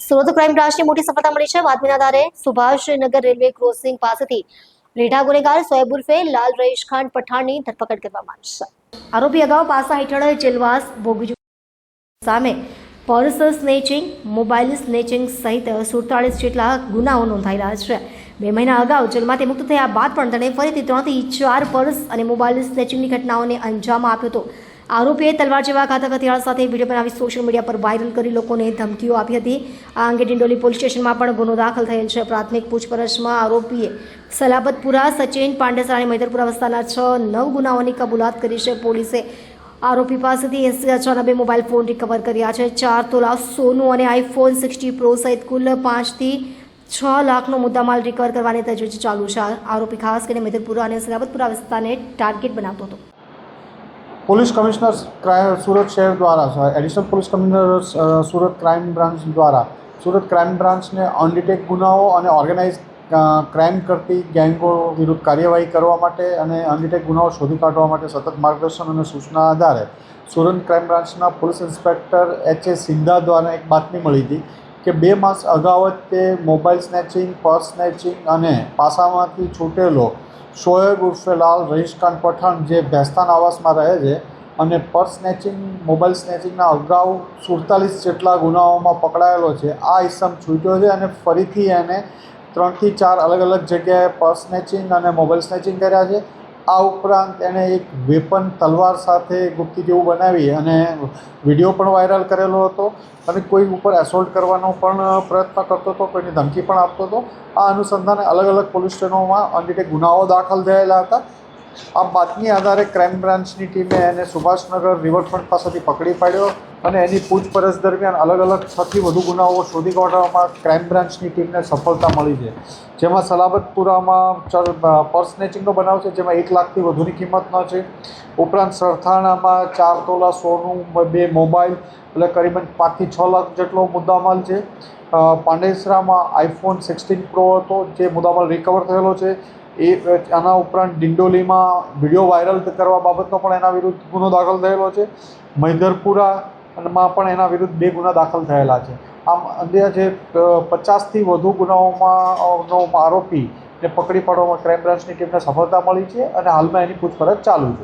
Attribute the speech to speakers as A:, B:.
A: Surat crime બ્રાન્ચને મોટી સફળતા મળી છે. બાતમીના આધારે સુભાષનગર રેલવે ક્રોસિંગ પાસેથી રેઢા ગુનેગાર સોએબ ઉર્ફે લાલ રહીશ ખાન પઠાણની ધરપકડ કરવામાં આવી છે. આરોપી અગાઉ પાસા હેઠળ જેલવાસ ભોગવી સામે પર્સ સ્નેચિંગ, મોબાઈલ સ્નેચિંગ સહિત 47 જેટલા ગુનાઓ નોંધાયેલા છે. 2 મહિના અગાઉ જેલમાંથી મુક્ત થયા બાદ પણ તેણે ફરીથી 3 થી 4 પર્સ અને મોબાઈલ સ્નેચિંગની ઘટનાઓને અંજામ આપ્યો હતો. આરોપીએ તલવાર જેવા ઘાતક હથિયાર સાથે વિડીયો બનાવી સોશિયલ મીડિયા પર વાયરલ કરી લોકોને ધમકીઓ આપી હતી. આ અંગે ડિંડોલી પોલીસ સ્ટેશનમાં પણ ગુનો દાખલ થયેલ છે. પ્રાથમિક પૂછપરછમાં આરોપીએ સલાબતપુરા, સચિન, પાંડેસરા અને મૈદરપુરા વિસ્તારના 9 ગુનાઓની કબૂલાત કરી છે. પોલીસે આરોપી પાસેથી 80,096 મોબાઈલ ફોન રિકવર કર્યા છે. 4 તોલા સોનું અને આઈફોન 60 પ્રો સહિત કુલ 5 થી 6 લાખનો મુદ્દામાલ રિકવર કરવાની તજવીજ ચાલુ છે. આરોપી ખાસ કરીને મૈદરપુરા અને સલાબતપુરા વિસ્તારને ટાર્ગેટ બનાવતો હતો.
B: પોલીસ કમિશનર સુરત શહેર દ્વારા additional police commissioner Surat crime branch દ્વારા સુરત ક્રાઇમ બ્રાન્ચને અનડિટેક ગુનાઓ અને ઓર્ગેનાઇઝ ક્રાઇમ કરતી ગેંગો વિરુદ્ધ કાર્યવાહી કરવા માટે અને અનડિટેક ગુનાઓ શોધી કાઢવા માટે સતત માર્ગદર્શન અને સૂચના આધારે સુરત ક્રાઇમ બ્રાન્ચના પોલીસ ઇન્સ્પેક્ટર H.A. સિંધા દ્વારા એક બાતમી મળી હતી કે 2 માસ અગાઉ જ તે મોબાઈલ સ્નેચિંગ, પર્સ સ્નેચિંગ અને પાસામાંથી છૂટેલો શોએબ ઉર્ફે લાલ રહીશ ખાન પઠાણ જે ભેસ્તાન આવાસમાં રહે છે અને પર્સ સ્નેચિંગ, મોબાઈલ સ્નેચિંગના અગાઉ 47 જેટલા ગુનાઓમાં પકડાયેલો છે. આ ઇસમ છૂટ્યો છે અને ફરીથી એને 3 થી 4 અલગ અલગ જગ્યાએ પર્સ સ્નેચિંગ અને મોબાઈલ સ્નેચિંગ કર્યા છે. આ ઉપરાંત એણે એક વેપન તલવાર સાથે ગુપ્તી જેવું બનાવી અને વિડીયો પણ વાયરલ કરેલો હતો અને કોઈ ઉપર એસોલ્ટ કરવાનો પણ પ્રયત્ન કરતો હતો, કોઈની ધમકી પણ આપતો હતો. આ અનુસંધાને અલગ અલગ પોલીસ સ્ટેશનોમાં અનડિટેક ગુનાઓ દાખલ થયેલા હતા. આ બાતમી આધારે ક્રાઇમ બ્રાન્ચની ટીમે એને સુભાષનગર રિવરફ્રન્ટ પાસેથી પકડી પાડ્યો અને એની પૂછપરછ દરમિયાન અલગ અલગ 6 થી વધુ ગુનાઓ શોધી કાઢવામાં ક્રાઇમ બ્રાન્ચની ટીમને સફળતા મળી છે. જેમાં સલાબતપુરામાં પર્સ સ્નેચિંગનો બનાવ છે, જેમાં 1 લાખથી વધુની કિંમતનો છે. ઉપરાંત સરથાણામાં 4 તોલા સોનું, 2 મોબાઈલ એટલે કરીબન 5 થી 6 લાખ જેટલો મુદ્દામાલ છે. પાંડેસરામાં આઈફોન 16 પ્રો હતો જે મુદ્દામાલ રિકવર થયેલો છે. આના ઉપરાંત ડિંડોલીમાં વિડીયો વાયરલ કરવા બાબતનો પણ એના વિરુદ્ધ ગુનો દાખલ થયેલો છે. મૈદરપુરામાં પણ એના વિરુદ્ધ 2 ગુના દાખલ થયેલા છે. આમ અંદાજે 50થી વધુ ગુનાઓમાંનો આરોપીને પકડી પાડવામાં ક્રાઇમ બ્રાન્ચની ટીમને સફળતા મળી છે અને હાલમાં એની પૂછપરછ ચાલુ છે.